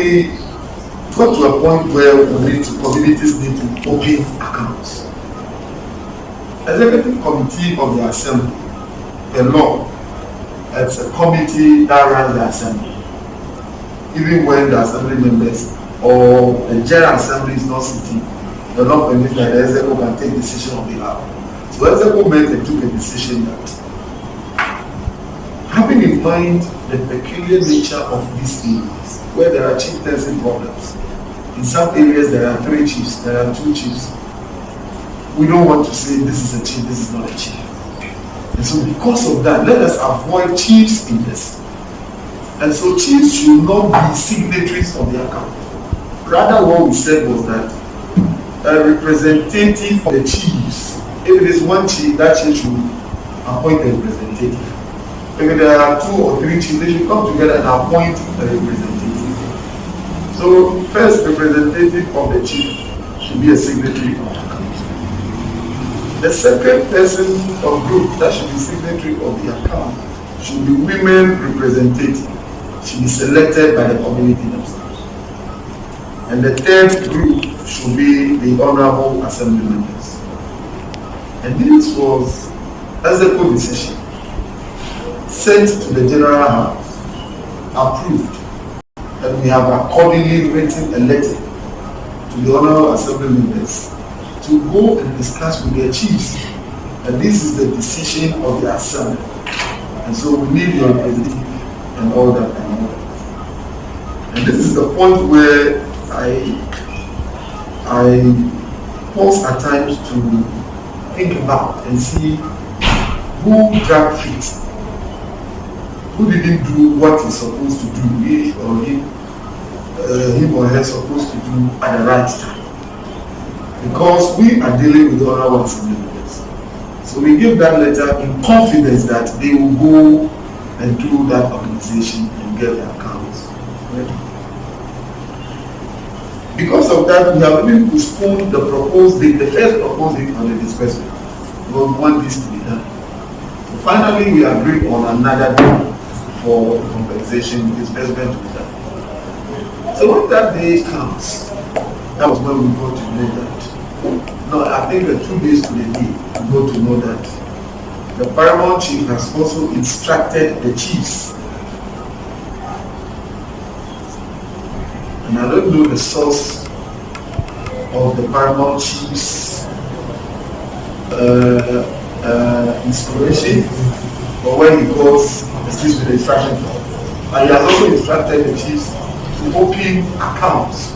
we got to a point where communities need to open accounts. Executive Committee of the Assembly, the law, it's a committee that runs the Assembly. Even when the Assembly members or the General Assembly is not sitting, the law permits that the Executive can take decision on behalf. So Executive met and took a decision that, having in mind the peculiar nature of these areas, where there are chieftaincy problems, in some areas there are 3 chiefs, there are 2 chiefs. We don't want to say this is a chief, this is not a chief. And so because of that, let us avoid chiefs in this. And so chiefs should not be signatories of the account. Rather, what we said was that a representative of the chiefs, if it is one chief, that chief should appoint a representative. If there are 2 or 3 chiefs, they should come together and appoint a representative. So first representative of the chief should be a signatory of the account. The second person or group that should be signatory of the account should be women representative, should be selected by the community themselves. And the third group should be the honorable assembly members. And this was executive decision sent to the General House, approved, and we have accordingly written a letter to the honorable assembly members to go and discuss with their chiefs. And this is the decision of the assembly. And so we need your representative and all that and all that. And this is the point where I pause at times to think about and see who dragged feet, who didn't do what he's supposed to do, him or her supposed to do at the right time. Because we are dealing with the honorable assembly members. So we give that letter in confidence that they will go and do that organization and get their accounts ready. Because of that, we have even postponed the proposed date, the first proposed date for the disbursement. We want this to be done. So finally, we agreed on another day for compensation disbursement to be done. So when that day comes, that was when we got to know that. No, I think the 2 days to the day, we got to know that the paramount chief has also instructed the chiefs. And I don't know the source of the paramount chief's inspiration or when he goes, excuse me, the instruction. And he has also instructed the chiefs to open accounts.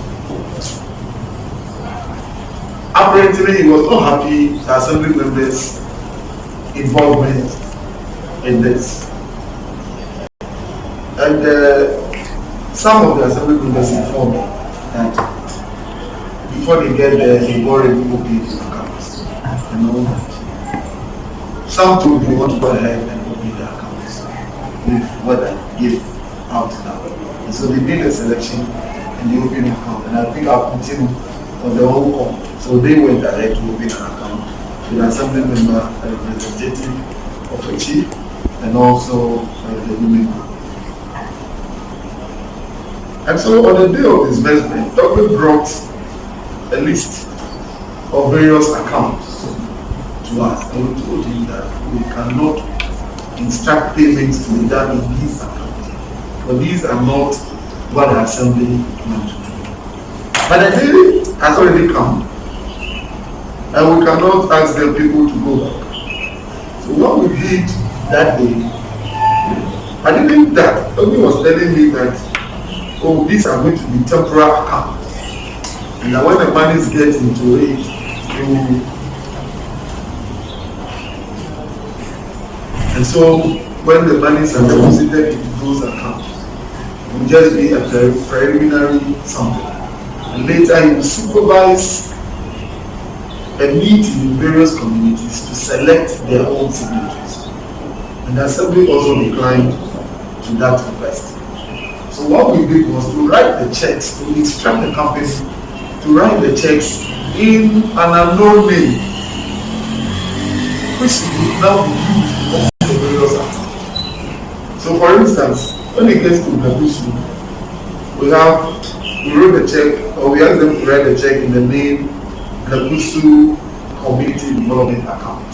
Apparently, he was not happy with the assembly members' involvement in this. And some of the assembly members informed me that before they get there, they already opened the accounts and all that. Some told me they want to go ahead and open the accounts with what I give out now. And so they did a selection and they opened an account. And I think I'll continue on the whole call. So they went ahead to open an account with an assembly member, a representative of a chief, and also the women group. And so on the day of disbursement, Dr. brought a list of various accounts to us. And we told him that we cannot instruct payments to be done in these accounts. But these are not what the assembly meant to do. But the day has already come. And we cannot ask the people to go back. So what we did that day, I didn't that. Nobody was telling me that, oh, these are going to be temporary accounts. And that when the money get into it, and so when the monies are deposited into those accounts, it will just be a preliminary something. And later he will supervise a meeting in various communities to select their own signatories. And the assembly also declined to that request. So what we did was to write the checks, to instruct the company to write the checks in an unknown name, which would now be used for the various accounts. So for instance, when it gets to the issue, we have we wrote the check, or we asked them to write the check in the name Nakusu Community Development Account.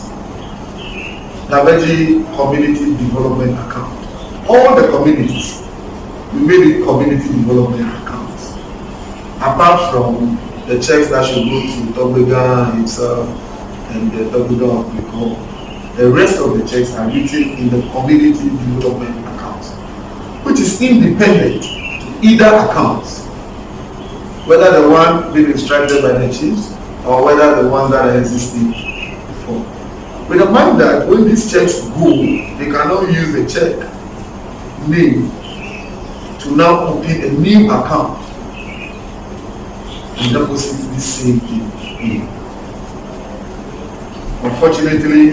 Nabeji Community Development Account. All the communities, we made it community development accounts. Apart from the checks that should go to Togbega himself and the Togbega of Biko, the rest of the checks are written in the community development account, which is independent to either accounts, whether the one being instructed by the chiefs or whether the ones that are existing before. With the mind that when these checks go, they cannot use the check name to now open a new account and deposit the same thing in. Unfortunately,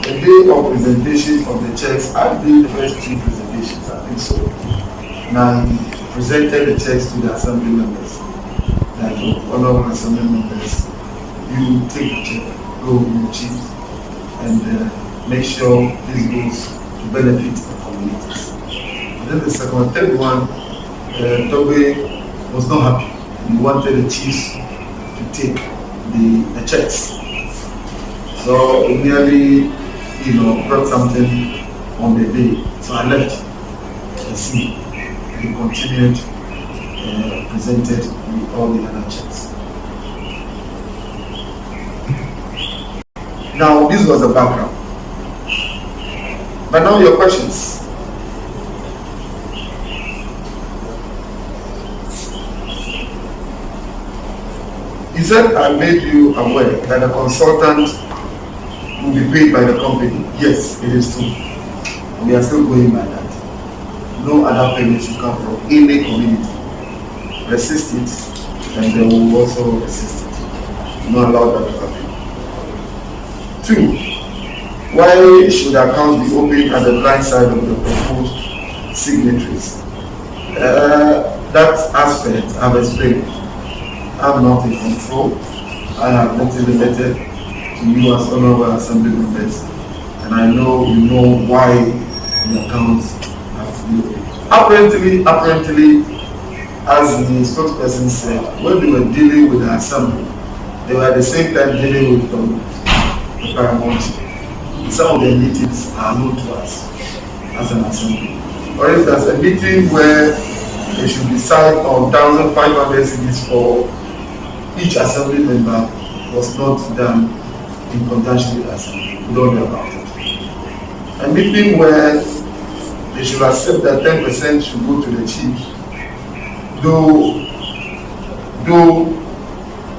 the day of presentation of the checks, I did the first two presentations, I think so. And I presented the checks to the assembly members. Like honorable assembly members, you take the check, go with your chief, and make sure this goes to benefit the communities. And then the second, third one, Tobe was not happy. He wanted the chiefs to take the checks. So it nearly, brought something on the day. So I left the scene and continued presented with all the other checks. Now this was the background. But now your questions. He said, I made you aware that the consultant will be paid by the company. Yes, it is true. We are still going by that. No other payment should come from any community. Resist it, and they will also resist it. Not allow that to happen. 2. Why should accounts be opened at the blind side of the proposed signatories? That aspect I've explained. I'm not in control. I have not delegated to you as honorable assembly members, and I know you know why the accounts have to be opened. Apparently, as the spokesperson said, when they were dealing with the assembly, they were at the same time dealing with the paramount. Some of the meetings are known to us as an assembly. For instance, a meeting where they should decide on 1,500 CDs for each assembly member was not done in conjunction with the assembly. We don't know about it. A meeting where they should accept that 10% should go to the chief, though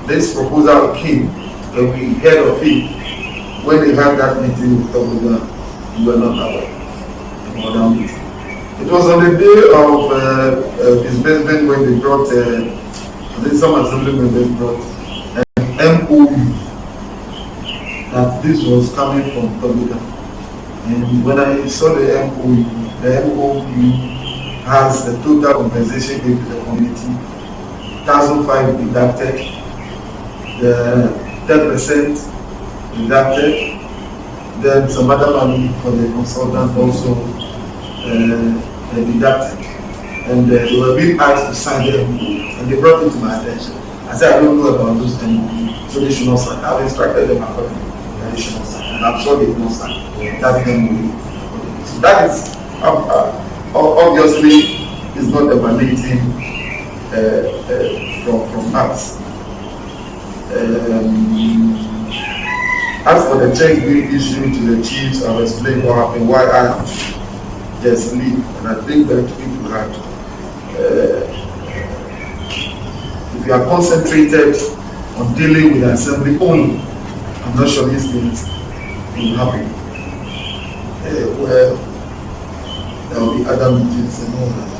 this proposal came and we heard of it when they had that meeting with Togoda, we were not aware about that meeting. It was on the day of disbursement when they brought some assembly members brought an MOU that this was coming from Togoda. And when I saw the MOU has the total compensation given to the community, 1,500 deducted, the 10% deducted, then some other money for the consultant also deducted. And they were being asked to sign the MOU, and they brought it to my attention. I said, I don't know about those MOU, so they should not sign. I've instructed them accordingly, that they should not sign, and I'm sure they will not sign that MOU. So that is obviously is not emanating from us. As for the check being issued to the chiefs, I've explained what happened, why I have just leave, and I think that people had if you are concentrated on dealing with the assembly only, I'm not sure these things will happen. Where there will be other meetings and all that.